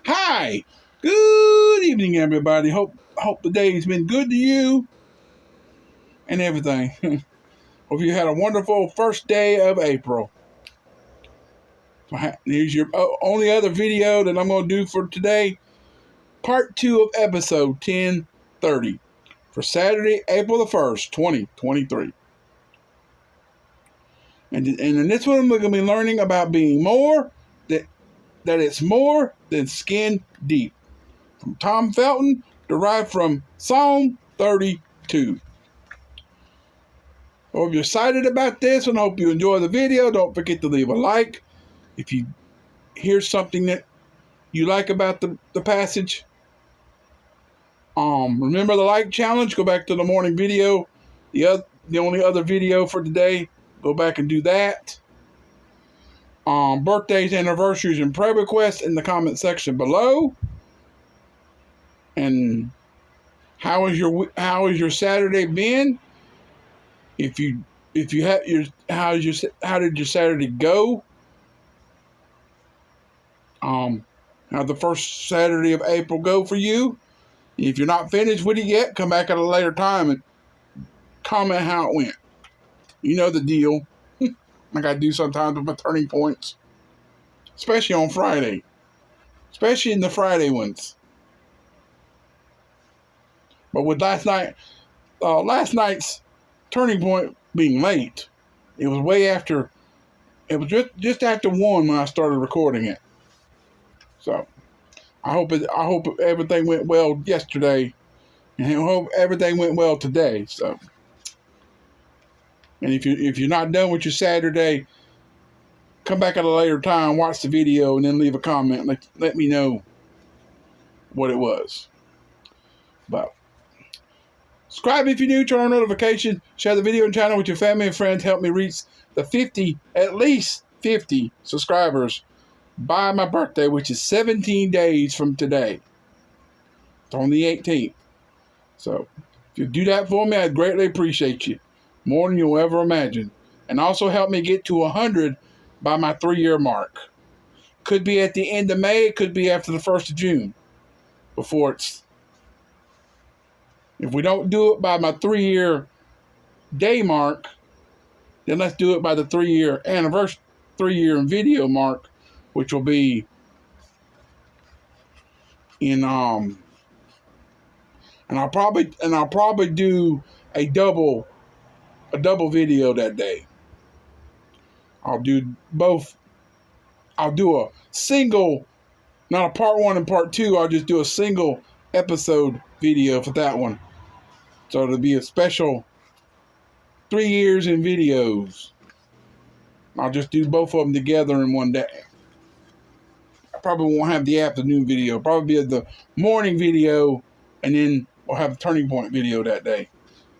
Hi, good evening, everybody. Hope the day's been good to you and everything. Hope you had a wonderful first day of April. Here's your only other video that I'm going to do for today. Part 2 of episode 1030 for Saturday, April the 1st, 2023. And in this one, we're going to be learning about being more, that it's more than skin deep. From Tom Felton, derived from Psalm 32. Hope you're excited about this and hope you enjoy the video. Don't forget to leave a like if you hear something that you like about the passage. Remember the like challenge. Go back to the morning video. The only other video for today. Go back and do that. Birthdays, anniversaries, and prayer requests in the comment section below. And how is your Saturday been? How did your Saturday go? How the first Saturday of April go for you? If you're not finished with it yet, come back at a later time and comment how it went. You know the deal. Like I do sometimes with my turning points, especially on Friday, especially in the Friday ones. But with last night's turning point being late, it was way after. It was just after 1 when I started recording it. So I hope everything went well yesterday, and I hope everything went well today. So, and if you're not done with your Saturday, come back at a later time, watch the video, and then leave a comment. Let me know what it was. But subscribe if you're new, turn on notifications, share the video and channel with your family and friends. Help me reach at least 50 subscribers by my birthday, which is 17 days from today. It's on the 18th. So if you do that for me, I'd greatly appreciate you. More than you'll ever imagine. And also help me get to 100 by my 3-year mark. Could be at the end of May. It could be after the 1st of June. If we don't do it by my 3-year day mark, then let's do it by the 3-year anniversary, 3-year video mark, which will be in and I'll probably do a double video that day. I'll do both. I'll do a single, not a part 1 and part 2. I'll just do a single episode video for that one. So it'll be a special 3 years in videos. I'll just do both of them together in one day. I probably won't have the afternoon video. I'll probably be the morning video, and then we'll have a turning point video that day.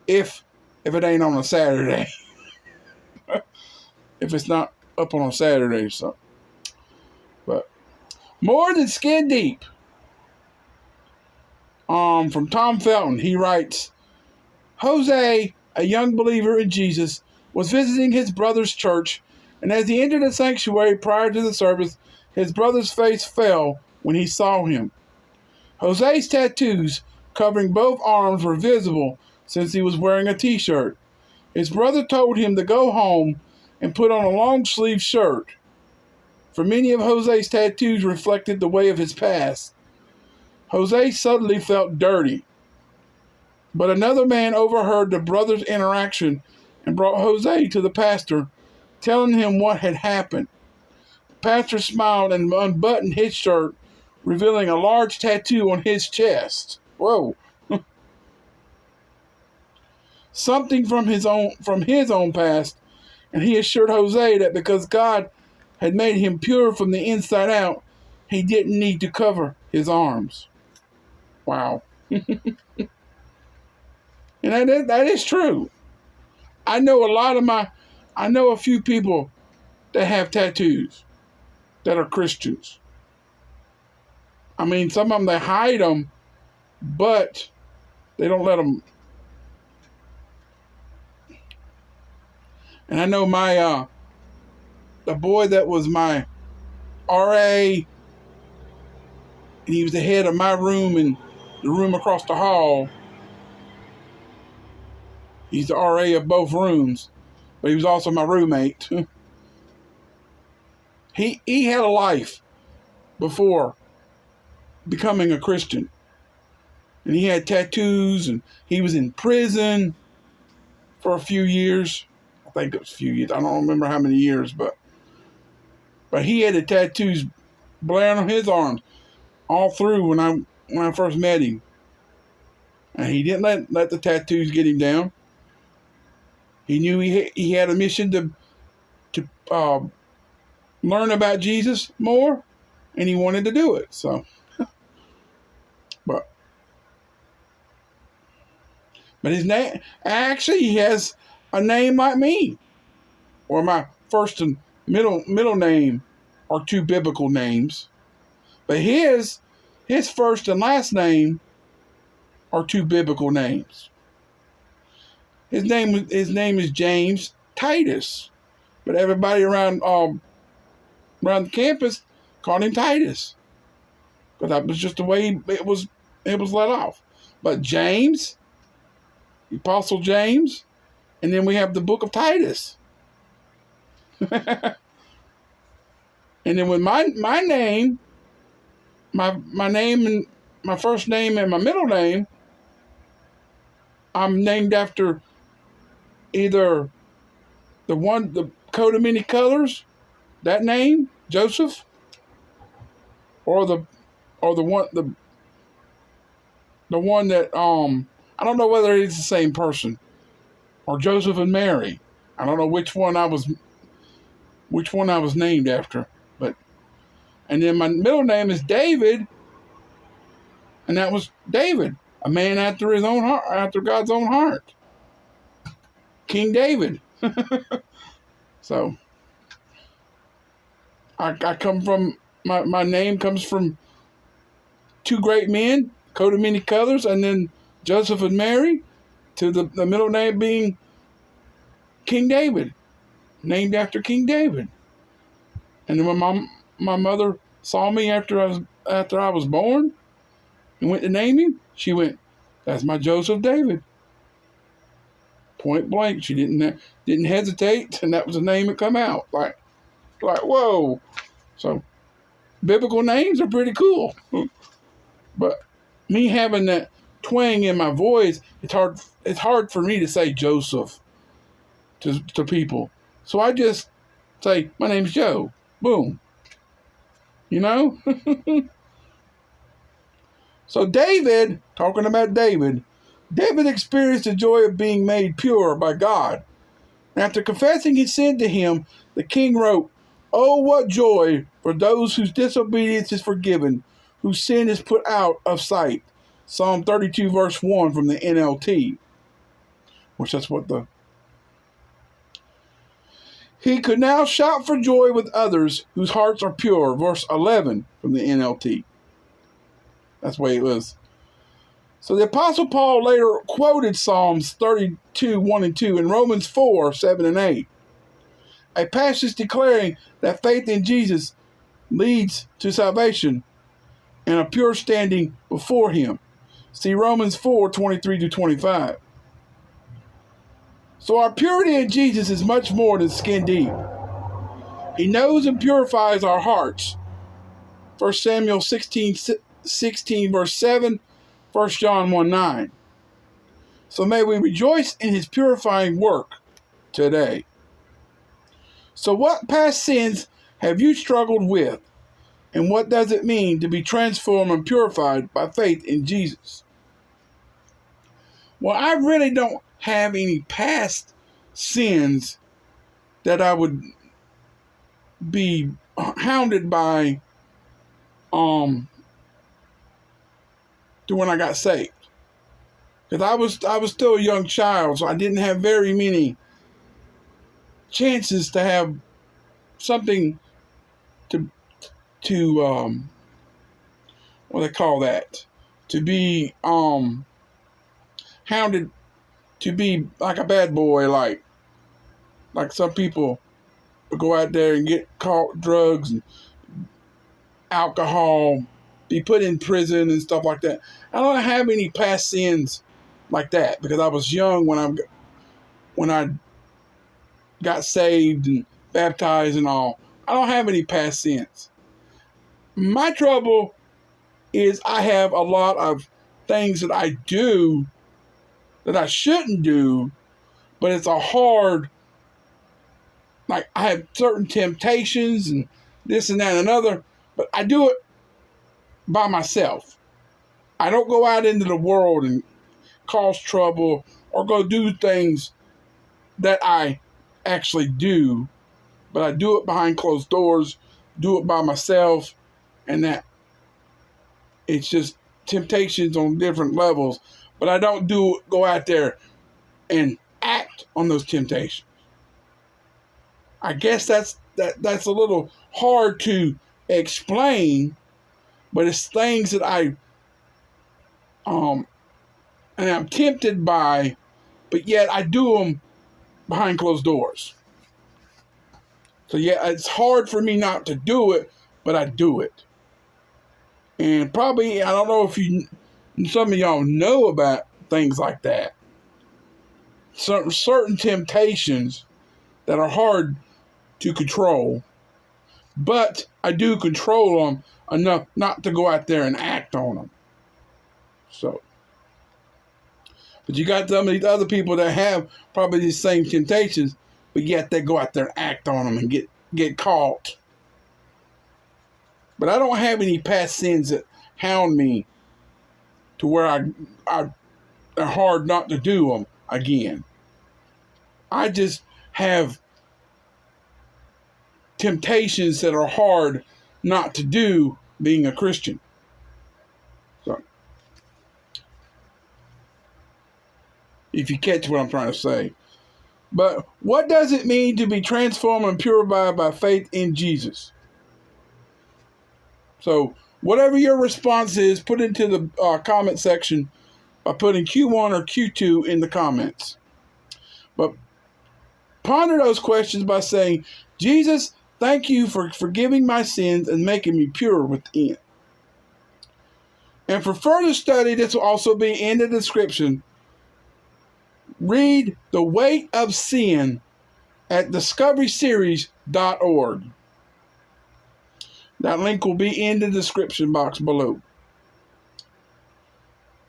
If it ain't on a Saturday. If it's not up on a Saturday, so. But more than skin deep. From Tom Felton, he writes, Jose, a young believer in Jesus, was visiting his brother's church, and as he entered the sanctuary prior to the service, his brother's face fell when he saw him. Jose's tattoos covering both arms were visible since he was wearing a t-shirt. His brother told him to go home and put on a long-sleeve shirt, for many of Jose's tattoos reflected the way of his past. Jose suddenly felt dirty. But another man overheard the brothers' interaction and brought Jose to the pastor, telling him what had happened. The pastor smiled and unbuttoned his shirt, revealing a large tattoo on his chest. Whoa. Something from his own past, and he assured Jose that because God had made him pure from the inside out, he didn't need to cover his arms. Wow. And that is true. I know a few people that have tattoos that are Christians. I mean, some of them, they hide them, but they don't let them. And I know the boy that was my RA and he was the head of my room and the room across the hall. He's the RA of both rooms, but he was also my roommate. He had a life before becoming a Christian. And he had tattoos, and he was in prison for a few years. I think it was a few years. I don't remember how many years, but he had the tattoos blaring on his arms all through when I first met him. And he didn't let the tattoos get him down. He knew he had a mission to learn about Jesus more, and he wanted to do it. So, but his name, actually, he has a name like me, or my first and middle name are two biblical names, but his first and last name are two biblical names. His name is James Titus, but everybody around the campus called him Titus, because that was just the way it was let off. But James, the Apostle James, and then we have the book of Titus. And then with my name, my name and my first name and my middle name, I'm named after either the coat of many colors, that name, Joseph, or the one that I don't know whether it's the same person, or Joseph and Mary. I don't know which one I was named after, and then my middle name is David, and that was David, a man after his own heart, after God's own heart, King David. So I come from my name comes from two great men, coat of many colors, and then Joseph and Mary, to the middle name being King David, named after King David. And then when my mother saw me after I was born and went to name him, she went, "That's my Joseph David." Point blank, she didn't hesitate, and that was the name that come out. Like whoa. So biblical names are pretty cool. But me having that twang in my voice, it's hard for me to say Joseph to people. So I just say, "My name's Joe." Boom. You know? So David, talking about David experienced the joy of being made pure by God. After confessing his sin to him, the king wrote, "Oh, what joy for those whose disobedience is forgiven, whose sin is put out of sight." Psalm 32, verse 1 from the NLT. Which that's what He could now shout for joy with others whose hearts are pure. Verse 11 from the NLT. That's the way it was. So the Apostle Paul later quoted Psalms 32, 1 and 2 and Romans 4, 7 and 8. A passage declaring that faith in Jesus leads to salvation and a pure standing before him. See Romans 4, 23 to 25. So our purity in Jesus is much more than skin deep. He knows and purifies our hearts. 1 Samuel 16 verse 7, 1 John 1, 9. So may we rejoice in his purifying work today. So what past sins have you struggled with? And what does it mean to be transformed and purified by faith in Jesus? Well, I really don't have any past sins that I would be hounded by to when I got saved. Because I was still a young child, so I didn't have very many chances to have something to what do they call that? To be hounded, to be like a bad boy, like some people go out there and get caught drugs and alcohol be put in prison and stuff like that. I don't have any past sins like that because I was young when I got saved and baptized and all. I don't have any past sins. My trouble is I have a lot of things that I do that I shouldn't do, but it's a hard, like I have certain temptations and this and that and another, but I do it by myself. I don't go out into the world and cause trouble or go do things that I actually do, but I do it behind closed doors, do it by myself, and that it's just temptations on different levels, but I don't go out there and act on those temptations. I guess that's a little hard to explain, but it's things that and I'm tempted by, but yet I do them behind closed doors. So yeah, it's hard for me not to do it, but I do it. And probably, I don't know if some of y'all know about things like that. Certain temptations that are hard to control, but I do control them enough not to go out there and act on them. So, but you got some of these other people that have probably these same temptations, but yet they go out there and act on them and get caught. But I don't have any past sins that hound me to where I are hard not to do them again. I just have temptations that are hard not to do being a Christian. So, if you catch what I'm trying to say. But what does it mean to be transformed and purified by faith in Jesus? So, whatever your response is, put it into the comment section by putting Q1 or Q2 in the comments. But ponder those questions by saying, Jesus, thank you for forgiving my sins and making me pure within. And for further study, this will also be in the description. Read The Weight of Sin at discoveryseries.org. That link will be in the description box below.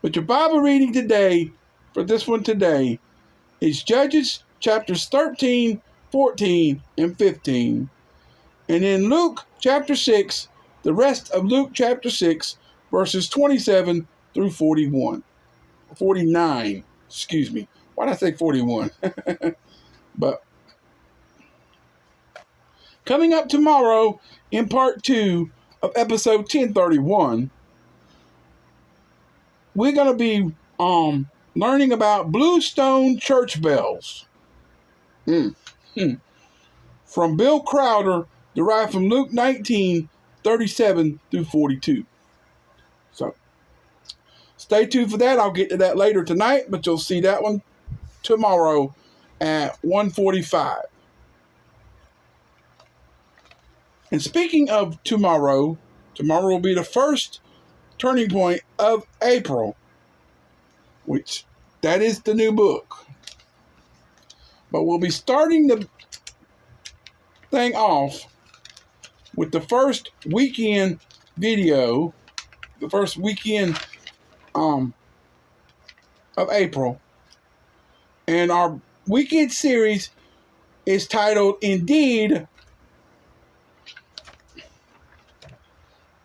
But your Bible reading today, for this one today, is Judges chapters 13, 14, and 15. And in Luke chapter 6, the rest of Luke chapter 6, verses 27 through 49. Excuse me. Why did I say 41? But coming up tomorrow in part 2 of episode 1031, we're going to be learning about Bluestone church bells. From Bill Crowder, derived from Luke 19, 37 through 42. So, stay tuned for that. I'll get to that later tonight, but you'll see that one tomorrow at 1:45. And speaking of tomorrow will be the first turning point of April, which that is the new book. But we'll be starting the thing off with the first weekend video, the first weekend of April. And our weekend series is titled, Indeed,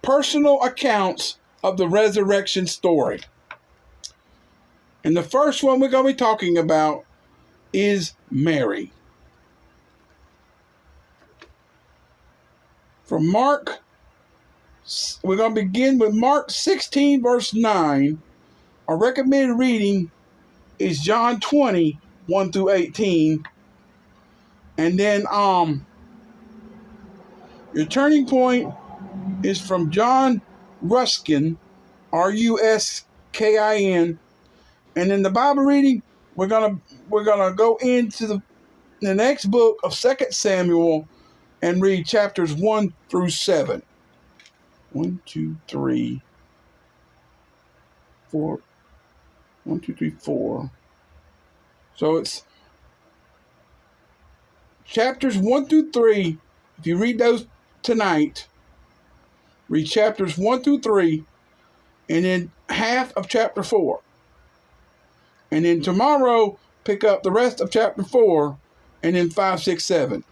Personal Accounts of the Resurrection Story. And the first one we're going to be talking about is Mary. From Mark, we're going to begin with Mark 16, verse 9. Our recommended reading is John 20, 1 through 18. And then your turning point is from John Ruskin, Ruskin. And in the Bible reading, we're gonna go into the next book of 2 Samuel and read chapters 1 through 7. 1, 2, 3, 4. 1, 2, 3, 4. So it's chapters 1 through 3. If you read those tonight, read chapters 1 through 3, and then half of chapter 4. And then tomorrow, pick up the rest of chapter 4, and then 5, 6, 7.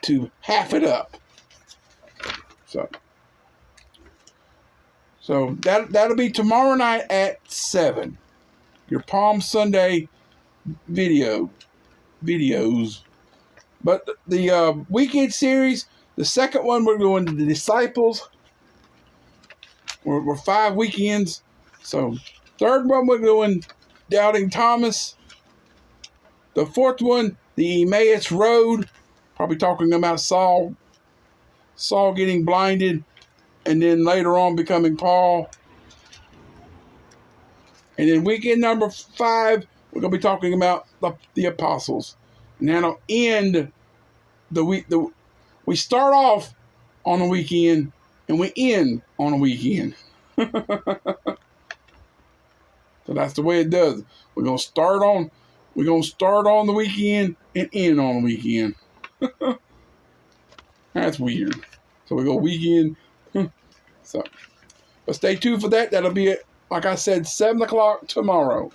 To half it up. So that'll be tomorrow night at 7. Your Palm Sunday videos. But the weekend series, the second one, we're going to the disciples. We're 5 weekends. So third one, we're doing Doubting Thomas. The fourth one, the Emmaus Road. Probably talking about Saul getting blinded, and then later on becoming Paul. And then weekend number 5, we're going to be talking about the apostles. And that'll end the week. We start off on a weekend, and we end on a weekend. So that's the way it does. We're going to start on the weekend and end on the weekend. That's weird. So we go weekend. But stay tuned for that. That'll be it. Like I said, 7 o'clock tomorrow.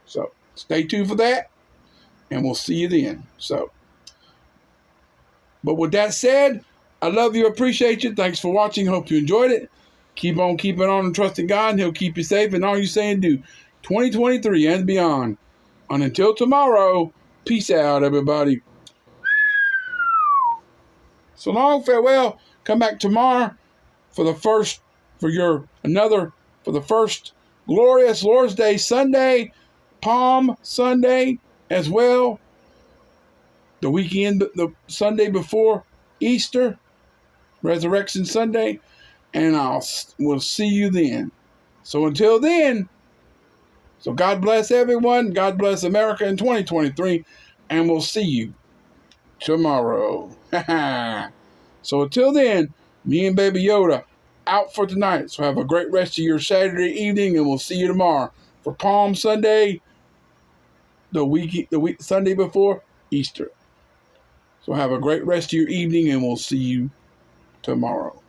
So stay tuned for that, and we'll see you then. But with that said, I love you, appreciate you. Thanks for watching. Hope you enjoyed it. Keep on keeping on and trusting God, and He'll keep you safe in all you say and do. 2023 and beyond. And until tomorrow, peace out, everybody. So long, farewell. Come back tomorrow for the first glorious Lord's Day Sunday, Palm Sunday as well. The weekend, the Sunday before Easter, Resurrection Sunday, and we'll see you then. So until then, so God bless everyone. God bless America in 2023, and we'll see you tomorrow. So until then, me and Baby Yoda out for tonight. So have a great rest of your Saturday evening, and we'll see you tomorrow for Palm Sunday, the week Sunday before Easter. So have a great rest of your evening, and we'll see you tomorrow.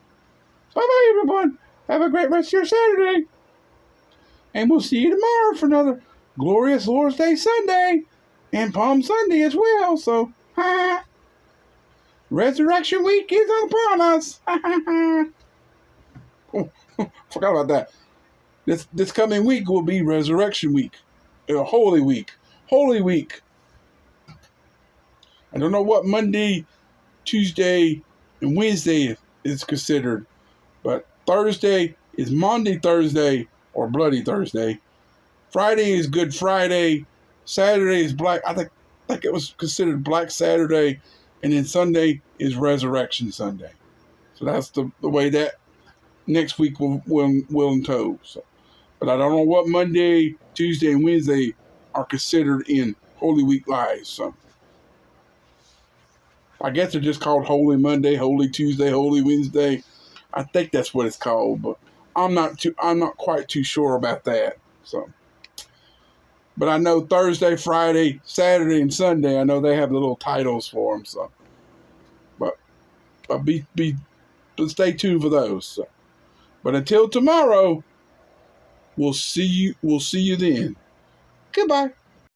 So bye, everyone. Have a great rest of your Saturday, and we'll see you tomorrow for another glorious Lord's Day Sunday and Palm Sunday as well. So, Resurrection Week is upon us. Oh, forgot about that. This coming week will be Resurrection Week, Holy Week. Holy Week. I don't know what Monday, Tuesday, and Wednesday is considered, but Thursday is Maundy Thursday or Bloody Thursday. Friday is Good Friday. Saturday is Black. I think it was considered Black Saturday, and then Sunday is Resurrection Sunday. So that's the way that next week will entail. So, but I don't know what Monday, Tuesday, and Wednesday are considered in Holy Week lives. So I guess they're just called Holy Monday, Holy Tuesday, Holy Wednesday. I think that's what it's called, but I'm not quite too sure about that. So, but I know Thursday, Friday, Saturday, and Sunday, I know they have the little titles for them. So, but stay tuned for those. So. But until tomorrow, we'll see you then. Goodbye.